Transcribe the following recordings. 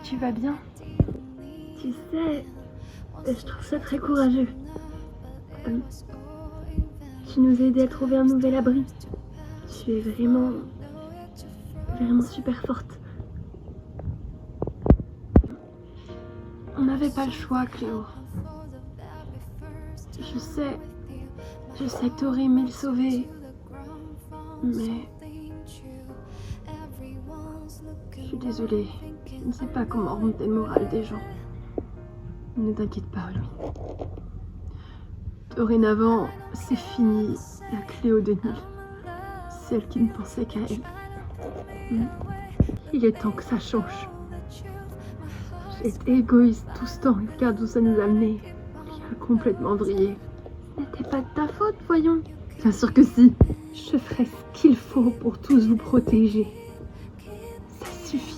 tu vas bien? Tu sais, je trouve ça très courageux. Tu nous as aidés à trouver un nouvel abri. Tu es vraiment super forte. On n'avait pas le choix, Cléo. Je sais que t'aurais aimé le sauver, mais je suis désolée. Je ne sais pas comment remonter le moral des gens. Ne t'inquiète pas, Louis. Dorénavant, c'est fini la Cléo de Nil. Celle qui ne pensait qu'à elle. Il est temps que ça change. J'ai été égoïste tout ce temps, regarde où ça nous a menés. Il a complètement vrillé. Ce n'était pas de ta faute, voyons. Bien sûr que si. Je ferai ce qu'il faut pour tous vous protéger. Ça suffit.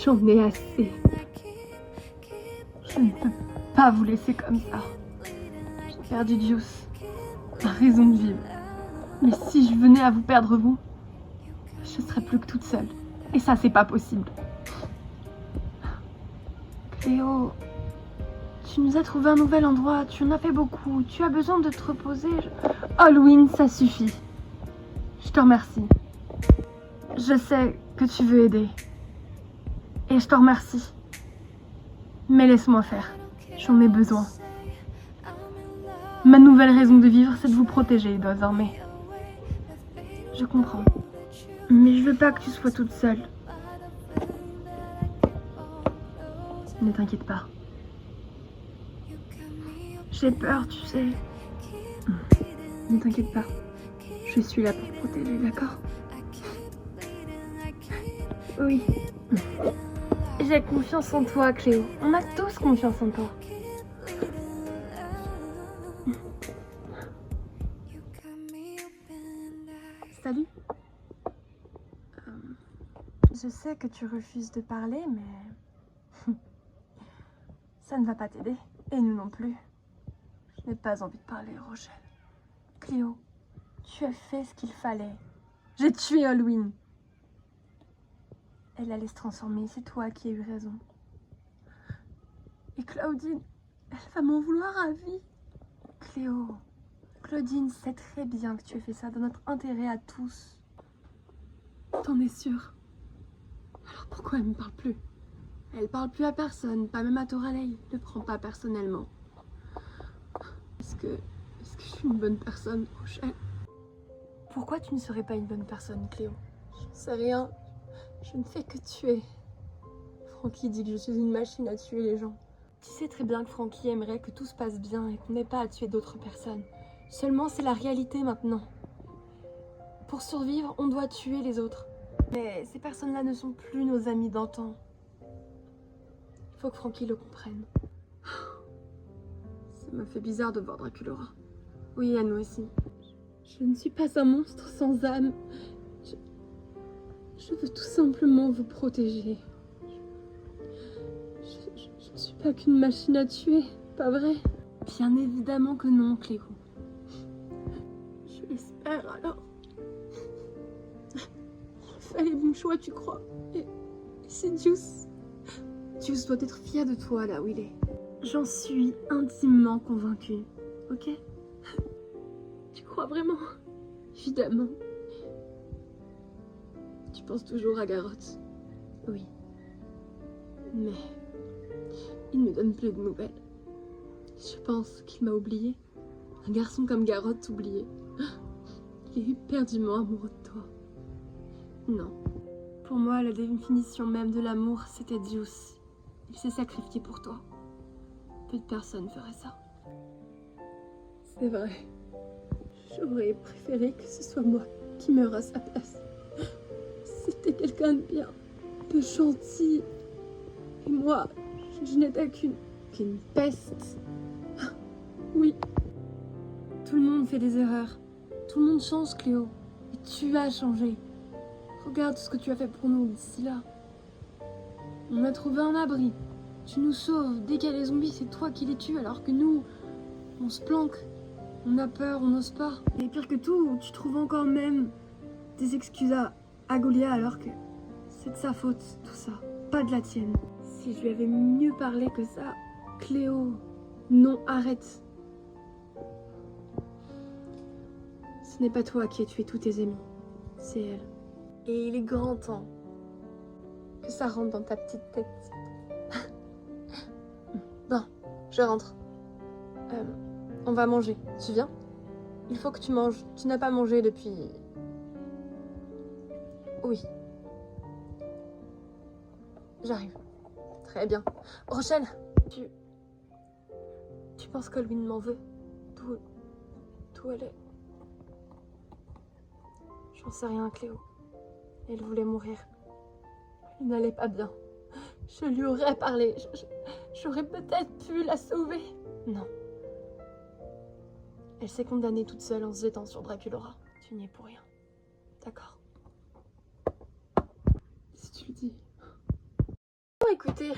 J'en ai assez. Je ne peux pas vous laisser comme ça. J'ai perdu Juice, ma raison de vivre. Mais si je venais à vous perdre vous, je serais plus que toute seule. Et ça, c'est pas possible. Cléo, tu nous as trouvé un nouvel endroit, tu en as fait beaucoup, tu as besoin de te reposer. Halloween, ça suffit. Je te remercie. Je sais que tu veux aider. Et je te remercie. Mais laisse-moi faire. J'en ai besoin. Ma nouvelle raison de vivre, c'est de vous protéger désormais. Je comprends. Mais je veux pas que tu sois toute seule. Ne t'inquiète pas. J'ai peur, tu sais. Ne t'inquiète pas. Je suis là pour te protéger, d'accord? Oui. J'ai confiance en toi, Cléo. On a tous confiance en toi. Salut. Je sais que tu refuses de parler, mais ça ne va pas t'aider. Et nous non plus. Je n'ai pas envie de parler, Rochelle. Cléo, tu as fait ce qu'il fallait. J'ai tué Halloween. Elle allait se transformer, c'est toi qui as eu raison. Et Claudine, elle va m'en vouloir à vie. Cléo, Claudine sait très bien que tu as fait ça dans notre intérêt à tous. T'en es sûre? Alors pourquoi elle me parle plus? Elle parle plus à personne, pas même à Toralei. Ne prends pas personnellement. Est-ce que je suis une bonne personne, Rochelle? Pourquoi tu ne serais pas une bonne personne, Cléo? Je ne sais rien. Je ne fais que tuer. Frankie dit que je suis une machine à tuer les gens. Tu sais très bien que Frankie aimerait que tout se passe bien et qu'on n'ait pas à tuer d'autres personnes. Seulement, c'est la réalité maintenant. Pour survivre, on doit tuer les autres. Mais ces personnes-là ne sont plus nos amis d'antan. Il faut que Frankie le comprenne. Ça me fait bizarre de voir Draculaura. Oui, à nous aussi. Je ne suis pas un monstre sans âme. Je veux tout simplement vous protéger. Je ne suis pas qu'une machine à tuer, pas vrai? Bien évidemment que non, Cléo. Je l'espère alors. Il fallait bon choix, tu crois? Et c'est Juice. Juice doit être fier de toi là où il est. J'en suis intimement convaincue, ok? Tu crois vraiment? Évidemment. Tu penses toujours à Garrott? Oui. Mais il ne me donne plus de nouvelles. Je pense qu'il m'a oublié. Un garçon comme Garrott oublié. Il est éperdument amoureux de toi. Non. Pour moi, la définition même de l'amour, c'était Juice. Il s'est sacrifié pour toi. Peu de personnes feraient ça. C'est vrai. J'aurais préféré que ce soit moi qui meure à sa place. C'était quelqu'un de bien, de gentil. Et moi, je n'étais qu'une peste. Oui. Tout le monde fait des erreurs. Tout le monde change, Cléo. Et tu as changé. Regarde ce que tu as fait pour nous d'ici là. On a trouvé un abri. Tu nous sauves. Dès qu'il y a les zombies, c'est toi qui les tues, alors que nous, on se planque. On a peur, on n'ose pas. Et pire que tout, tu trouves encore même des excuses à Goliath alors que c'est de sa faute, tout ça. pas de la tienne. Si je lui avais mieux parlé que ça, Cléo, non, arrête. Ce n'est pas toi qui as tué tous tes amis, c'est elle. Et il est grand temps que ça rentre dans ta petite tête. Bon, je rentre. On va manger, tu viens? Il faut que tu manges. Tu n'as pas mangé depuis... Oui. J'arrive. Très bien. Rochelle, tu penses qu'Holwyn m'en veut? D'où elle est? J'en sais rien, Cléo. Elle voulait mourir. Elle n'allait pas bien. Je lui aurais parlé. J'aurais peut-être pu la sauver. Non. Elle s'est condamnée toute seule en se jetant sur Draculaura. Tu n'y es pour rien. D'accord. Si tu le dis. Bon, écoutez,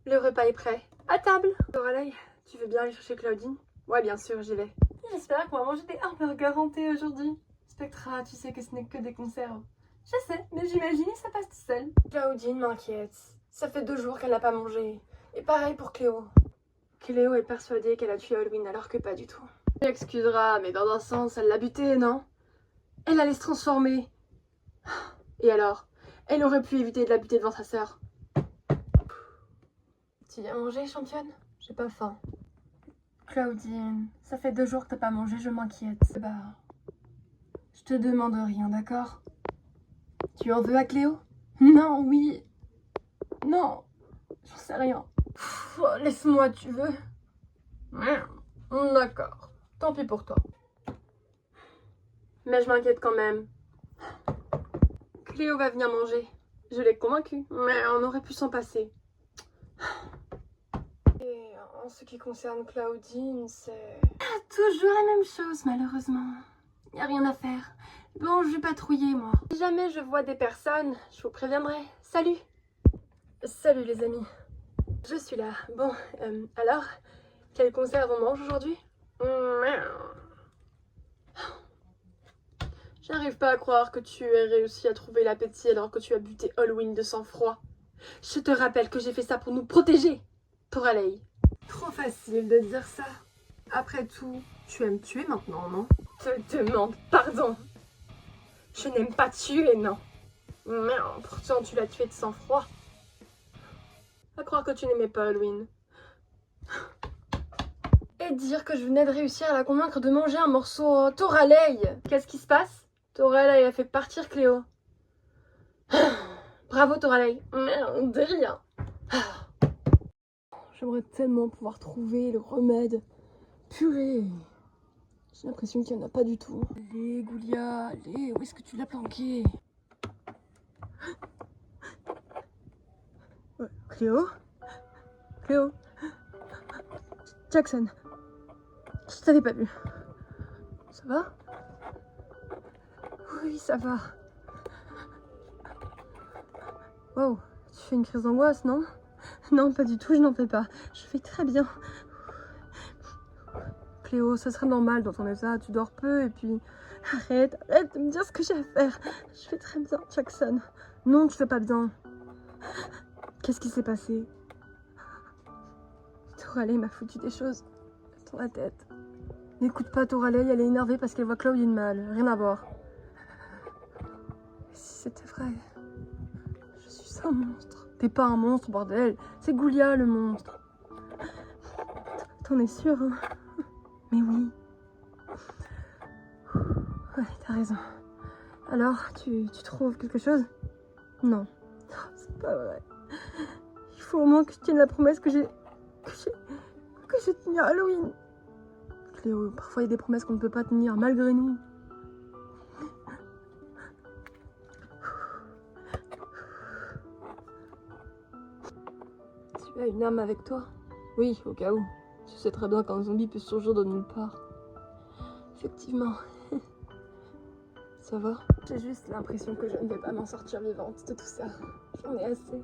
le repas est prêt. À table. Coralie, tu veux bien aller chercher Claudine? Ouais, bien sûr, j'y vais. J'espère qu'on va manger des hamburgers hantés aujourd'hui. Spectra, tu sais que ce n'est que des conserves. Je sais, mais j'imagine que ça passe tout seul. Claudine m'inquiète. Ça fait 2 jours qu'elle n'a pas mangé. Et pareil pour Cléo. Cléo est persuadée qu'elle a tué Holwyn alors que pas du tout. Tu m'excuseras, mais dans un sens, elle l'a buté, non? Elle allait se transformer. Et alors? Elle aurait pu éviter de la buter devant sa sœur. Tu viens manger, championne? J'ai pas faim. Claudine, ça fait 2 jours que t'as pas mangé, je m'inquiète. Bah... Je te demande rien, d'accord? Tu en veux à Cléo? Non, oui. Non, j'en sais rien. Laisse-moi, tu veux? D'accord, tant pis pour toi. Mais je m'inquiète quand même. Cléo va venir manger. Je l'ai convaincue, mais on aurait pu s'en passer. Et en ce qui concerne Claudine, c'est... toujours la même chose, malheureusement. Y a rien à faire. Bon, je vais patrouiller, moi. Si jamais je vois des personnes, je vous préviendrai. Salut! Salut, les amis. Je suis là. Bon, alors, quelle conserve on mange aujourd'hui? J'arrive pas à croire que tu aies réussi à trouver l'appétit alors que tu as buté Holwyn de sang-froid. Je te rappelle que j'ai fait ça pour nous protéger, Toralei. Trop facile de dire ça. Après tout, tu aimes tuer maintenant, non? Te demande pardon. Je n'aime pas tuer, non. Mais pourtant, tu l'as tué de sang-froid. À croire que tu n'aimais pas Holwyn. Et dire que je venais de réussir à la convaincre de manger un morceau Toralei. Qu'est-ce qui se passe? Toralei a fait partir Cléo. Bravo Toralei. Merde, de rien. J'aimerais tellement pouvoir trouver le remède. Purée. J'ai l'impression qu'il n'y en a pas du tout. Allez, Goulia, allez, où est-ce que tu l'as planqué? Cléo? Cléo? Jackson, je t'avais pas vu. Ça va? Oui, ça va. Wow, tu fais une crise d'angoisse, non? Non, pas du tout, je n'en fais pas. Je vais très bien. Cléo, ça serait normal dans ton état, tu dors peu et puis... Arrête de me dire ce que j'ai à faire. Je vais très bien, Jackson. Non, tu fais pas bien. Qu'est-ce qui s'est passé? Toralei m'a foutu des choses dans la tête. N'écoute pas Toralei, elle est énervée parce qu'elle voit Claudine mal. Rien à voir. Si c'était vrai, je suis un monstre. T'es pas un monstre, bordel. C'est Goulia le monstre. T'en es sûre, hein? Mais oui. Ouais, t'as raison. Alors, tu trouves quelque chose? Non. C'est pas vrai. Il faut au moins que je tienne la promesse que j'ai tenue à Halloween. Cléo, parfois il y a des promesses qu'on ne peut pas tenir, malgré nous. Tu as une arme avec toi? Oui, au cas où. Tu sais très bien qu'un zombie peut surgir de nulle part. Effectivement. Ça va? J'ai juste l'impression que je ne vais pas m'en sortir vivante de tout ça. J'en ai assez.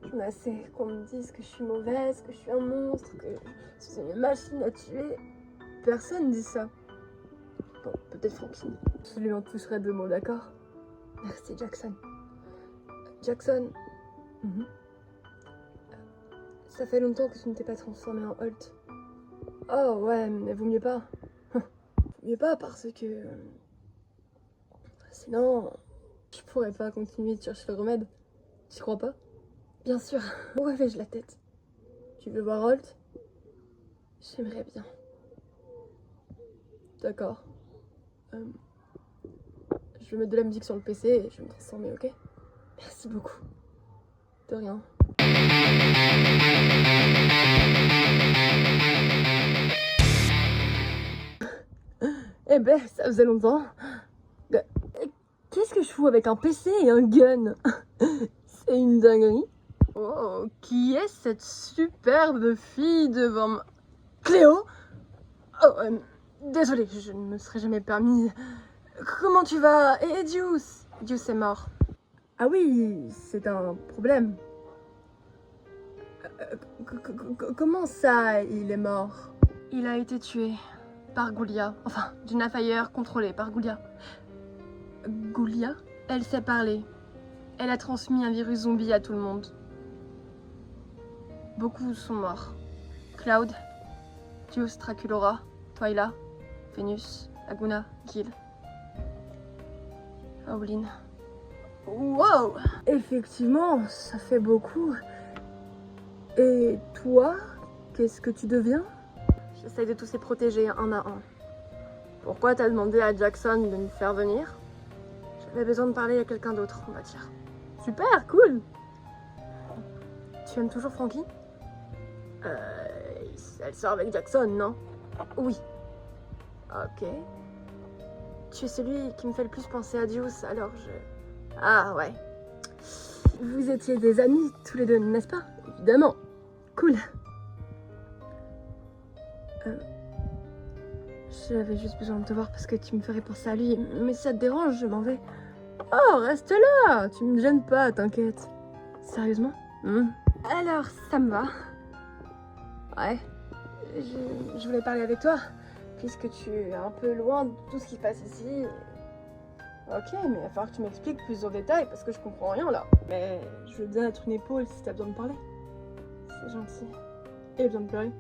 J'en ai assez qu'on me dise que je suis mauvaise, que je suis un monstre, que je suis une machine à tuer. Personne dit ça. Bon, peut-être Franklin. Je lui en toucherai 2 mots, d'accord? Merci, Jackson. Jackson, Mhm. Ça fait longtemps que tu ne t'es pas transformé en Holt. Oh ouais, mais vaut mieux pas. Vaut mieux pas parce que... Sinon, je pourrais pas continuer de chercher le remède. Tu crois pas? Bien sûr. Ouais, mais j'ai la tête. Tu veux voir Holt? J'aimerais bien. D'accord. Je vais mettre de la musique sur le PC et je vais me transformer, ok? Merci beaucoup. De rien. Eh ben, ça faisait longtemps. Qu'est-ce que je fous avec un PC et un gun? C'est une dinguerie. Oh, qui est cette superbe fille devant moi? Cléo? Oh, désolée, je ne me serais jamais permis. Comment tu vas? Et Deuce? Deuce est mort. Ah oui, c'est un problème. Comment ça, il est mort? Il a été tué par Goulia. Enfin, d'une affaire contrôlée par Goulia. Goulia? Elle sait parler. Elle a transmis un virus zombie à tout le monde. Beaucoup sont morts. Cloud, Deuce, Draculora, Twyla, Vénus, Laguna, Gil. Howlin. Wow! Effectivement, ça fait beaucoup. Et toi, qu'est-ce que tu deviens? J'essaye de tous les protéger un à un. Pourquoi t'as demandé à Jackson de me faire venir? J'avais besoin de parler à quelqu'un d'autre, on va dire. Super, cool! Tu aimes toujours Frankie? Elle sort avec Jackson, non? Oui. Ok. Tu es celui qui me fait le plus penser à Deuce, alors je... Ah ouais. Vous étiez des amis tous les deux, n'est-ce pas? Évidemment. Cool. J'avais juste besoin de te voir parce que tu me ferais penser à lui. Mais si ça te dérange, je m'en vais. Oh, reste là! Tu me gênes pas, t'inquiète. Sérieusement? Alors, ça me va. Ouais. Je voulais parler avec toi, puisque tu es un peu loin de tout ce qui se passe ici. Ok, mais il va falloir que tu m'expliques plus en détail, parce que je comprends rien là. Mais je veux bien être une épaule si t'as besoin de parler. C'est gentil. Et besoin de pleurer.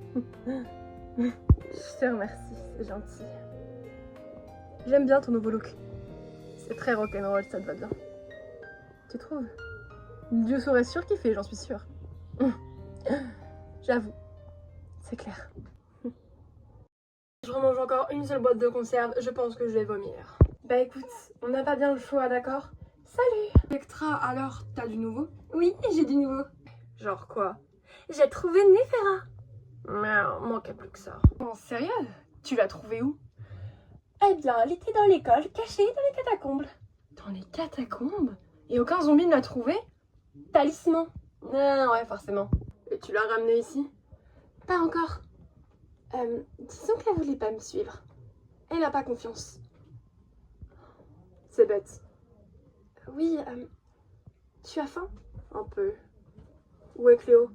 Je te remercie, c'est gentil. J'aime bien ton nouveau look. C'est très rock'n'roll, ça te va bien. Tu trouves? Dieu saurait surkiffer, j'en suis sûre. J'avoue, c'est clair. Je remange encore une seule boîte de conserve, je pense que je vais vomir. Bah écoute, on n'a pas bien le choix, d'accord? Salut! Spectra, alors, t'as du nouveau? Oui, j'ai du nouveau. Genre quoi? J'ai trouvé Néfera. Mais manquait plus que ça. En sérieux? Tu l'as trouvé où? Eh bien, elle était dans l'école, cachée dans les catacombes. Dans les catacombes? Et aucun zombie ne l'a trouvée? Talisman. Ah ouais, forcément. Et tu l'as ramenée ici? Pas encore. Disons qu'elle voulait pas me suivre. Elle a pas confiance. C'est bête. Oui, tu as faim? Un peu. Où est Cléo?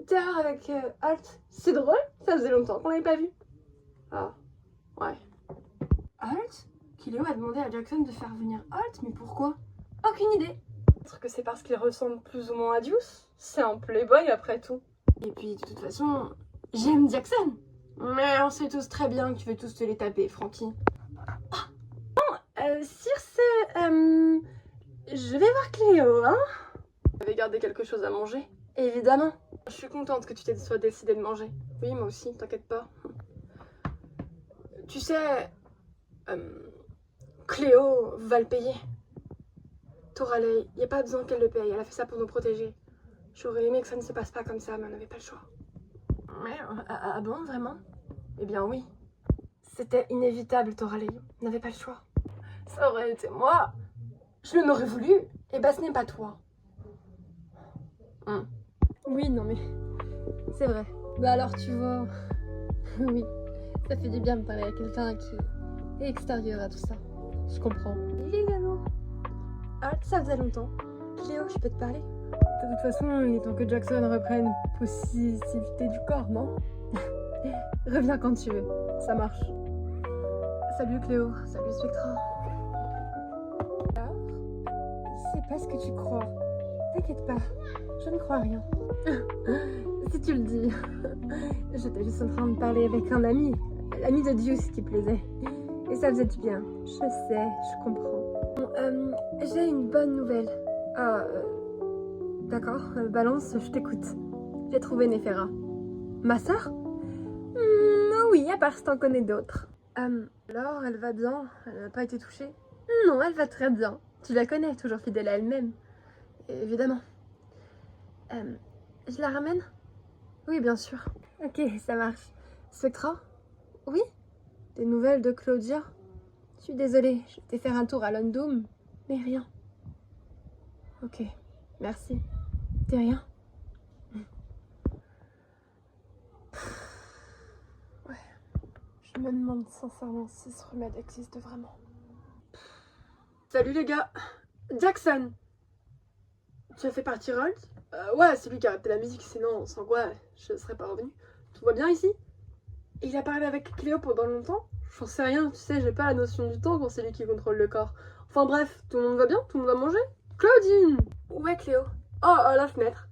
Dehors avec Holt. C'est drôle, ça faisait longtemps qu'on l'avait pas vu. Ah, ouais. Holt? Cléo a demandé à Jackson de faire venir Holt, mais pourquoi? Aucune idée. Peut-être que c'est parce qu'il ressemble plus ou moins à Deuce. C'est un playboy après tout. Et puis de toute façon, j'aime Jackson. Mais on sait tous très bien que tu veux tous te les taper, Frankie. Ah. Bon, sur ce, je vais voir Cléo, hein? Tu avais gardé quelque chose à manger? Évidemment. Je suis contente que tu t'es sois décidé de manger. Oui, moi aussi, t'inquiète pas. Tu sais, Cléo va le payer. Toralei, y a pas besoin qu'elle le paye, elle a fait ça pour nous protéger. J'aurais aimé que ça ne se passe pas comme ça, mais on n'avait pas le choix. Mais, ah bon, vraiment? Eh bien oui. C'était inévitable, Toralei. On n'avait pas le choix. Ça aurait été moi. Je l'aurais voulu. Et bah ce n'est pas toi. Oui, non mais... C'est vrai. Bah alors tu vois... Oui, ça fait du bien de parler à quelqu'un qui est extérieur à tout ça. Je comprends. Il est également. Ah, ça faisait longtemps. Cléo, je peux te parler? De toute façon, il est temps que Jackson reprenne possessivité du corps, non? Reviens quand tu veux, ça marche. Salut Cléo, salut Spectra. Alors, c'est pas ce que tu crois. T'inquiète pas, Je ne crois rien. Si tu le dis. J'étais juste en train de parler avec un ami. L'ami de Deuce qui plaisait. Et ça faisait du bien. Je sais, je comprends. Bon, j'ai une bonne nouvelle. Ah, d'accord, balance, je t'écoute. J'ai trouvé Néfera. Ma sœur? Oui, à part si t'en connais d'autres. Alors, elle va bien? Elle n'a pas été touchée? Non, elle va très bien. Tu la connais, toujours fidèle à elle-même. Évidemment. Je la ramène? Oui, bien sûr. Ok, ça marche. Spectra? Oui? Des nouvelles de Claudia? Je suis désolée, je t'ai faire un tour à London, mais rien. Ok, merci. T'es rien? Ouais. Je me demande sincèrement si ce remède existe vraiment. Salut les gars! Jackson! Tu as fait partie Rolt? Ouais, c'est lui qui a arrêté la musique, sinon, sans quoi, je serais pas revenu. Tout va bien ici? Et il a parlé avec Cléo pendant longtemps? J'en sais rien, tu sais, j'ai pas la notion du temps quand c'est lui qui contrôle le corps. Enfin bref, tout le monde va bien? Tout le monde a mangé? Claudine! Ouais, Cléo. Oh, à la fenêtre.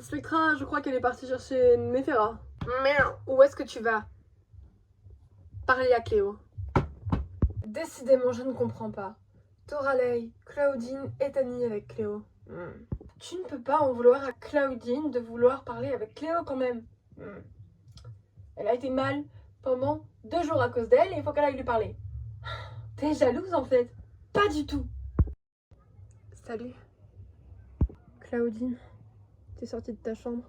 Spectra, je crois qu'elle est partie chercher Néfera. Merde, où est-ce que tu vas? Parler à Cléo. Décidément, je ne comprends pas. Toralei, Claudine est amie avec Cléo. Tu ne peux pas en vouloir à Claudine de vouloir parler avec Cléo quand même. Elle a été mal pendant 2 jours à cause d'elle et il faut qu'elle aille lui parler. T'es jalouse en fait? Pas du tout. Salut. Claudine, t'es sortie de ta chambre?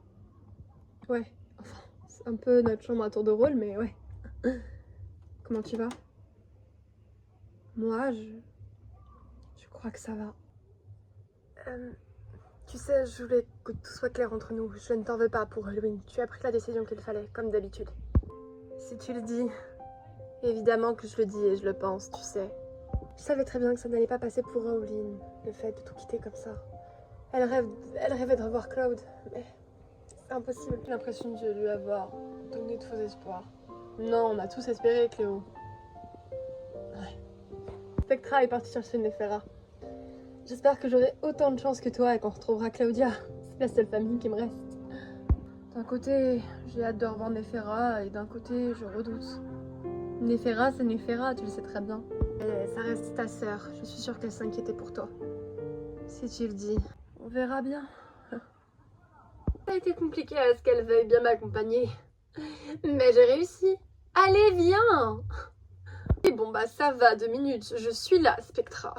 Ouais, enfin, c'est un peu notre chambre à tour de rôle, mais ouais. Comment tu vas? Moi, je crois que ça va. Tu sais, je voulais que tout soit clair entre nous. Je ne t'en veux pas pour Halloween. Tu as pris la décision qu'il fallait, comme d'habitude. Si tu le dis, évidemment que je le dis et je le pense, tu sais. Je savais très bien que ça n'allait pas passer pour Rowling, le fait de tout quitter comme ça. Elle rêvait de revoir Claude, mais c'est impossible. J'ai l'impression de lui avoir donné de faux espoirs. Non, on a tous espéré, Cléo. Ouais. Spectra est partie chercher Néfera. J'espère que j'aurai autant de chance que toi et qu'on retrouvera Claudia. C'est la seule famille qui me reste. D'un côté, j'ai hâte de revoir Néfera et d'un côté, je redoute. Néfera, c'est Néfera, tu le sais très bien. Et ça reste ta sœur. Je suis sûre qu'elle s'inquiétait pour toi. Si tu le dis, on verra bien. Ça a été compliqué à ce qu'elle veuille bien m'accompagner. Mais j'ai réussi. Allez, viens! Et bon, bah ça va, 2 minutes. Je suis là, Spectra.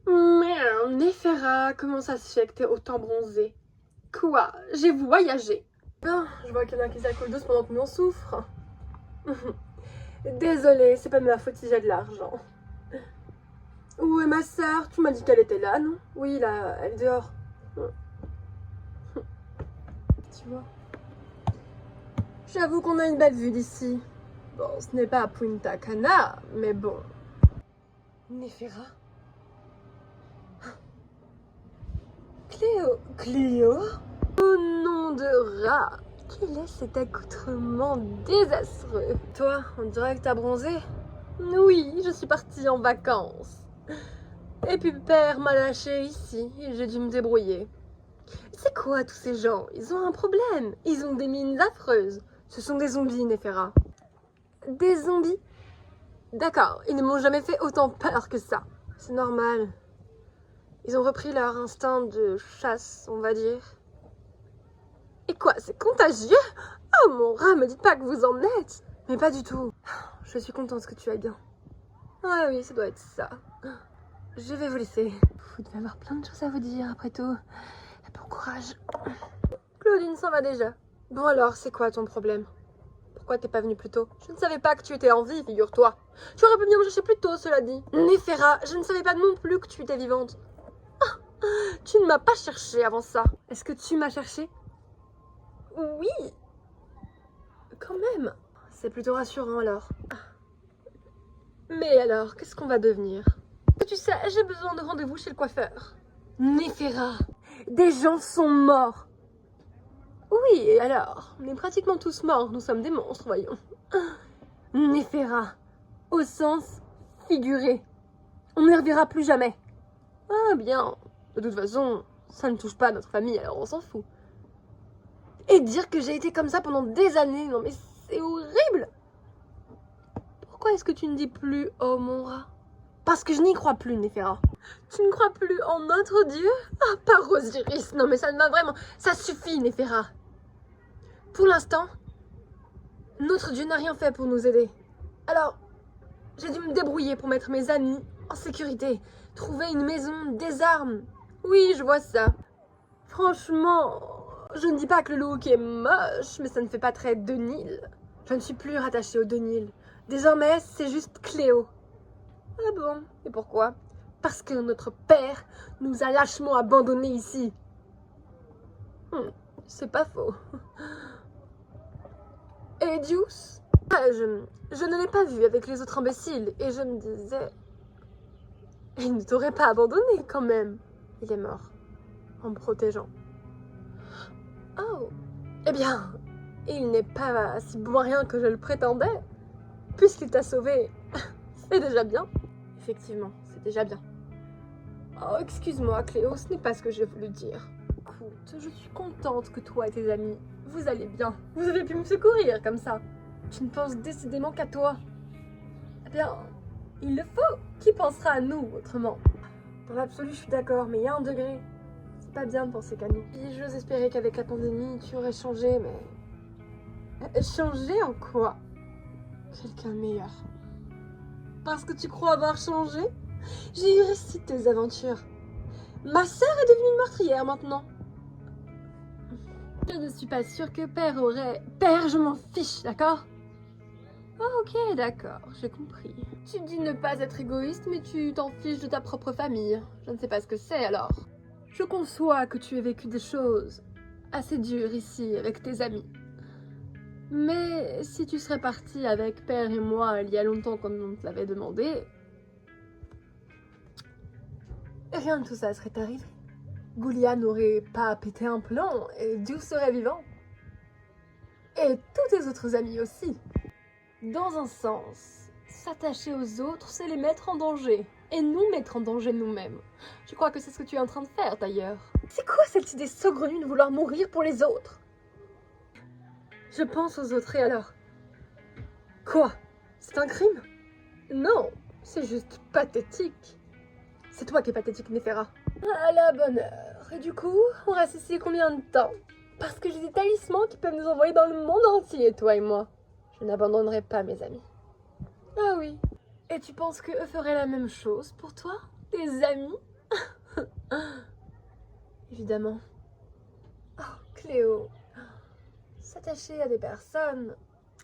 Merde, Néfera, comment ça se fait que t'es autant bronzée? Quoi? J'ai voyagé. Non, je vois qu'il y en a qui s'accoulent douce pendant que nous on souffre. Désolée, c'est pas de ma faute si j'ai de l'argent. Où est ma sœur? Tu m'as dit qu'elle était là, non? Oui, là, elle est dehors. Tu vois? J'avoue qu'on a une belle vue d'ici. Bon, ce n'est pas Punta Cana, mais bon. Néfera? Cléo? Cléo? Oh nom de rat! Quel est cet accoutrement désastreux? Toi, on dirait que t'as bronzé? Oui, je suis partie en vacances. Et puis père m'a lâché ici et j'ai dû me débrouiller. C'est quoi tous ces gens? Ils ont un problème. Ils ont des mines affreuses. Ce sont des zombies, Néfera. Des zombies? D'accord, ils ne m'ont jamais fait autant peur que ça. C'est normal. Ils ont repris leur instinct de chasse, on va dire. Et quoi, c'est contagieux? Oh mon rat, me dites pas que vous en êtes. Mais pas du tout. Je suis contente que tu ailles bien. Ah oui, ça doit être ça. Je vais vous laisser. Vous devez avoir plein de choses à vous dire après tout. Bon courage. Claudine s'en va déjà. Bon alors, c'est quoi ton problème? Pourquoi t'es pas venue plus tôt? Je ne savais pas que tu étais en vie, figure-toi. Tu aurais pu venir me chercher plus tôt, cela dit. Néfera, je ne savais pas non plus que tu étais vivante. Ah, tu ne m'as pas cherché avant ça. Est-ce que tu m'as cherché? Oui. Quand même. C'est plutôt rassurant alors. Mais alors, qu'est-ce qu'on va devenir? Tu sais, j'ai besoin de rendez-vous chez le coiffeur. Néfera, des gens sont morts. Oui, et alors? On est pratiquement tous morts, nous sommes des monstres, voyons. Néfera, au sens figuré. On n'y reverra plus jamais. Ah bien, de toute façon, Ça ne touche pas à notre famille, alors on s'en fout. Et dire que j'ai été comme ça pendant des années, non mais c'est horrible. Pourquoi est-ce que tu ne dis plus « Oh mon rat » ? Parce que je n'y crois plus, Néféra. Tu ne crois plus en notre Dieu ? Ah, par Osiris, non mais ça ne va vraiment... Ça suffit, Néféra. Pour l'instant, notre Dieu n'a rien fait pour nous aider. Alors, j'ai dû me débrouiller pour mettre mes amis en sécurité. Trouver une maison, des armes. Oui, je vois ça. Franchement, je ne dis pas que le look est moche, mais ça ne fait pas très Denil. Je ne suis plus rattachée au Denil. Désormais, c'est juste Cléo. Ah bon? Et pourquoi? Parce que notre père nous a lâchement abandonnés ici. C'est pas faux. Et Deuce? Je ne l'ai pas vu avec les autres imbéciles et je me disais... Il ne t'aurait pas abandonné quand même. Il est mort. En me protégeant. Oh. Eh bien, il n'est pas si bon à rien que je le prétendais. Puisqu'il t'a sauvé, c'est déjà bien. Effectivement, c'est déjà bien. Oh, excuse-moi Cléo, ce n'est pas ce que j'ai voulu dire. Écoute, je suis contente que toi et tes amis, vous allez bien. Vous avez pu me secourir comme ça. Tu ne penses décidément qu'à toi. Eh bien, il le faut. Qui pensera à nous autrement? Dans l'absolu, je suis d'accord, mais il y a un degré. C'est pas bien de penser qu'à nous. Et j'ose espérer qu'avec la pandémie, tu aurais changé, mais... Changé en quoi? Quelqu'un de meilleur. Parce que tu crois avoir changé? J'ai eu réussi tes aventures. Ma sœur est devenue une meurtrière maintenant. Je ne suis pas sûre que Père aurait... Père, je m'en fiche, d'accord? Oh, ok, d'accord, j'ai compris. Tu dis ne pas être égoïste, mais tu t'en fiches de ta propre famille. Je ne sais pas ce que c'est alors. Je conçois que tu aies vécu des choses assez dures ici avec tes amis. Mais si tu serais parti avec Père et moi il y a longtemps comme on te l'avait demandé, rien de tout ça serait arrivé. Goulia n'aurait pas pété un plomb et Dieu serait vivant. Et tous tes autres amis aussi. Dans un sens, s'attacher aux autres, c'est les mettre en danger. Et nous mettre en danger nous-mêmes. Je crois que c'est ce que tu es en train de faire d'ailleurs. C'est quoi cette idée saugrenue de vouloir mourir pour les autres? Je pense aux autres et alors? Quoi? C'est un crime? Non, c'est juste pathétique. C'est toi qui es pathétique, Néféra. À la bonne heure. Et du coup, on reste ici combien de temps? Parce que j'ai des talismans qui peuvent nous envoyer dans le monde entier, toi et moi. Je n'abandonnerai pas mes amis. Ah oui. Et tu penses qu'eux feraient la même chose pour toi? Tes amis? Évidemment. Oh, Cléo. S'attacher à des personnes,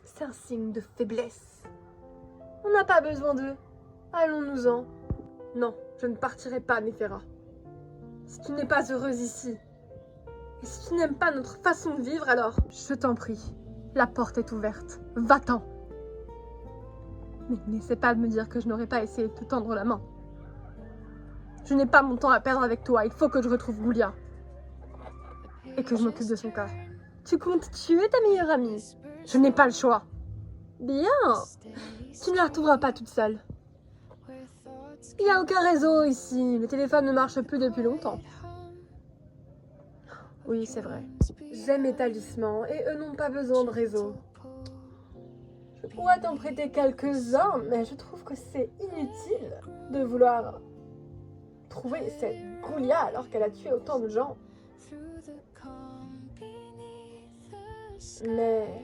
c'est un signe de faiblesse. On n'a pas besoin d'eux. Allons-nous-en. Non, je ne partirai pas, Néféra. Si tu n'es pas heureuse ici, et si tu n'aimes pas notre façon de vivre, alors, je t'en prie, la porte est ouverte. Va-t'en. Mais n'essaie pas de me dire que je n'aurais pas essayé de te tendre la main. Je n'ai pas mon temps à perdre avec toi. Il faut que je retrouve Goulia. Et que je m'occupe de son cas. Tu comptes tuer ta meilleure amie? Je n'ai pas le choix. Bien. Tu ne la retrouveras pas toute seule. Il n'y a aucun réseau ici. Le téléphone ne marche plus depuis longtemps. Oui, c'est vrai. J'aime mes talismans et eux n'ont pas besoin de réseau. Je pourrais t'en prêter quelques-uns, mais je trouve que c'est inutile de vouloir trouver cette Goulia alors qu'elle a tué autant de gens. Mais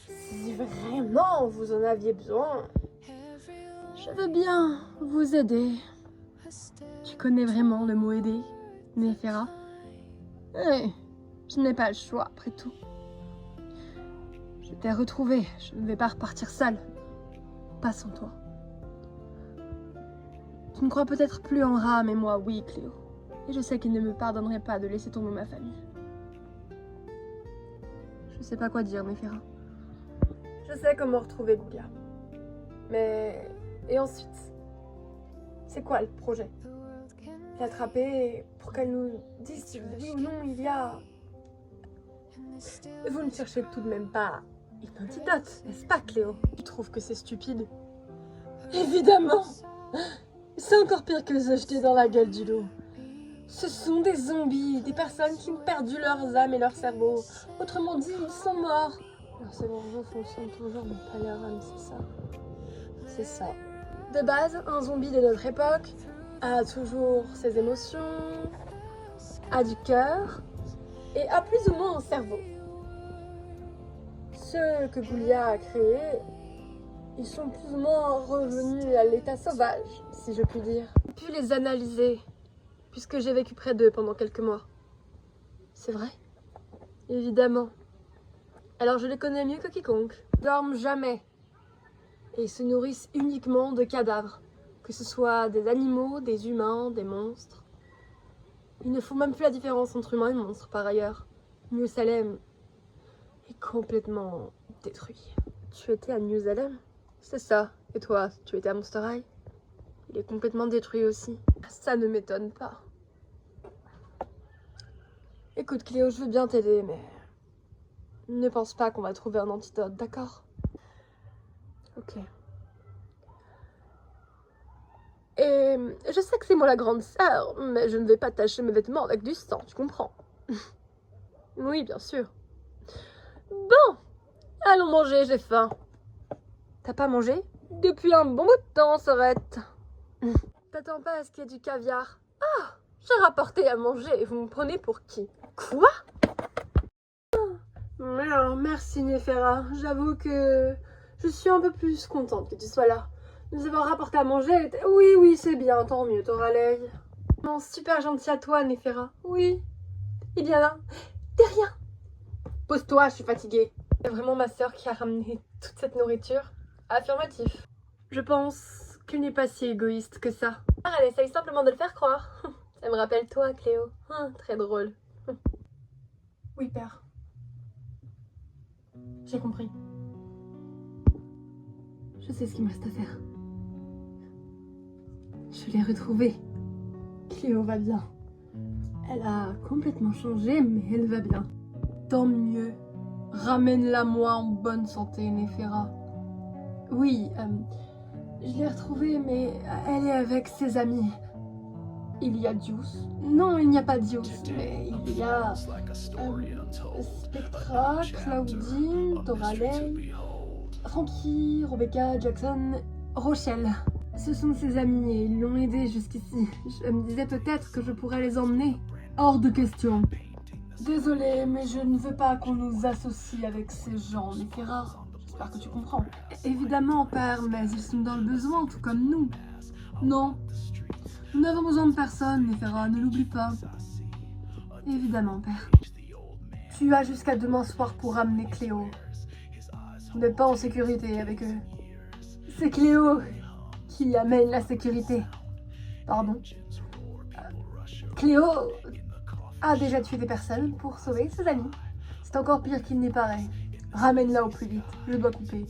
si vraiment vous en aviez besoin, je veux bien vous aider. Tu connais vraiment le mot aider, Néféra? Oui, je n'ai pas le choix après tout. Je t'ai retrouvé, je ne vais pas repartir seule. Pas sans toi. Tu ne crois peut-être plus en Ra, mais moi oui, Cléo. Et je sais qu'il ne me pardonnerait pas de laisser tomber ma famille. Je sais pas quoi dire, Néféra. Je sais comment retrouver Goulia. Mais... Et ensuite? C'est quoi le projet? L'attraper pour qu'elle nous dise si oui ou non il y a... Vous ne cherchez tout de même pas une antidote, n'est-ce pas, Cléo? Tu trouves que c'est stupide? Évidemment! C'est encore pire que se jeter dans la gueule du loup. Ce sont des zombies, des personnes qui ont perdu leurs âmes et leur cerveau. Autrement dit, ils sont morts. Leur cerveau fonctionne toujours, mais pas leur âme, c'est ça. C'est ça. De base, un zombie de notre époque a toujours ses émotions, a du cœur et a plus ou moins un cerveau. Ceux que Boulia a créés, ils sont plus ou moins revenus à l'état sauvage, si je puis dire. J'ai pu les analyser, puisque j'ai vécu près d'eux pendant quelques mois. C'est vrai? Évidemment. Alors je les connais mieux que quiconque. Ils dorment jamais. Et ils se nourrissent uniquement de cadavres. Que ce soit des animaux, des humains, des monstres. Ils ne font même plus la différence entre humains et monstres, par ailleurs. New Salem est complètement détruit. Tu étais à New Salem? C'est ça. Et toi, tu étais à Monster High? Il est complètement détruit aussi. Ça ne m'étonne pas. Écoute Cléo, je veux bien t'aider, mais ne pense pas qu'on va trouver un antidote, d'accord? Ok. Et je sais que c'est moi la grande sœur, mais je ne vais pas tacher mes vêtements avec du sang, tu comprends? Oui, bien sûr. Bon, allons manger, j'ai faim. T'as pas mangé? Depuis un bon bout de temps, Sorette. T'attends pas à ce qu'il y ait du caviar? Ah, j'ai rapporté à manger et vous me prenez pour qui? Quoi? Alors, merci Néfera, j'avoue que je suis un peu plus contente que tu sois là. Nous avons rapporté à manger. Oui, c'est bien, tant mieux, t'auras l'œil. Non, super gentil à toi, Néfera. Oui. Eh bien là, de rien. Pose-toi, je suis fatiguée. C'est vraiment ma sœur qui a ramené toute cette nourriture? Affirmatif. Je pense qu'elle n'est pas si égoïste que ça. Ah, elle essaye simplement de le faire croire. Ça me rappelle toi, Cléo. Très drôle. Oui, père. J'ai compris. Je sais ce qu'il me reste à faire. Je l'ai retrouvée. Cléo va bien. Elle a complètement changé, mais elle va bien. Tant mieux. Ramène-la moi en bonne santé, Néfera. Oui, je l'ai retrouvée, mais elle est avec ses amis. Il y a Deuce. Non, il n'y a pas Deuce, mais il y a Spectra, Claudine, Doraley, Frankie, Rebecca, Jackson, Rochelle. Ce sont ses amis et ils l'ont aidé jusqu'ici. Je me disais peut-être que je pourrais les emmener. Hors de question. Désolée, mais je ne veux pas qu'on nous associe avec ces gens, Néfera. J'espère que tu comprends. Évidemment, père, mais ils sont dans le besoin, tout comme nous. Non. Nous n'avons besoin de personne, Néfera, ne l'oublie pas. Évidemment, père. Tu as jusqu'à demain soir pour ramener Cléo. Vous n'êtes pas en sécurité avec eux. C'est Cléo qui amène la sécurité. Pardon. Cléo a déjà tué des personnes pour sauver ses amis. C'est encore pire qu'il n'y paraît. Ramène-la au plus vite, je dois couper.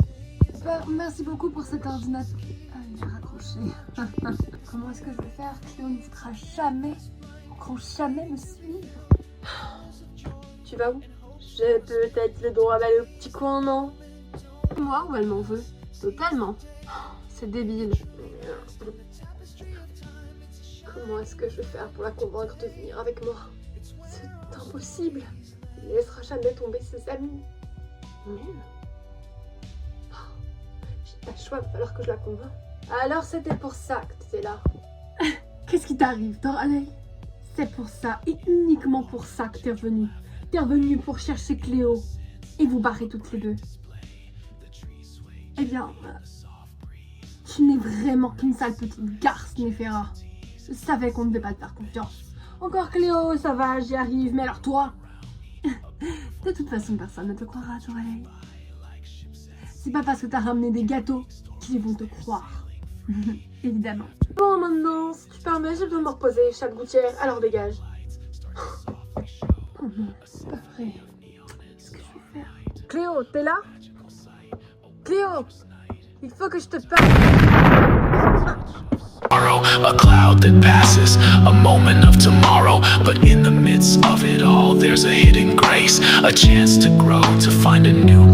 Merci beaucoup pour cet ordinateur. Ah, il est raccroché. Comment est-ce que je vais faire? Cléo ne voudra jamais me suivre. Tu vas où? J'ai peut-être le droit d'aller au petit coin, non? Moi ou elle m'en veut? Totalement. C'est débile. Comment est-ce que je vais faire pour la convaincre de venir avec moi? C'est impossible. Il ne laissera jamais tomber ses amis. J'ai pas le choix, il va falloir que je la convainque. Alors c'était pour ça que tu étais là. Qu'est-ce qui t'arrive, Doraley? C'est pour ça, et uniquement pour ça que t'es revenue. T'es revenue pour chercher Cléo et vous barrer toutes les deux. Eh bien, tu n'es vraiment qu'une sale petite garce, Néfera. Je savais qu'on ne devait pas te faire confiance. Encore Cléo, ça va, j'y arrive, mais alors toi? De toute façon, personne ne te croira, Doraley. C'est pas parce que t'as ramené des gâteaux qu'ils vont te croire. Évidemment. Bon, maintenant, si tu permets, j'ai besoin de me reposer, chape gouttière, alors dégage. Oh non, c'est pas vrai. Qu'est-ce que je vais faire? Cléo, t'es là? Cléo, il faut que je te parle. A cloud that passes, a moment of tomorrow. But in the midst of it all, there's a hidden grace, a chance to grow, to find a new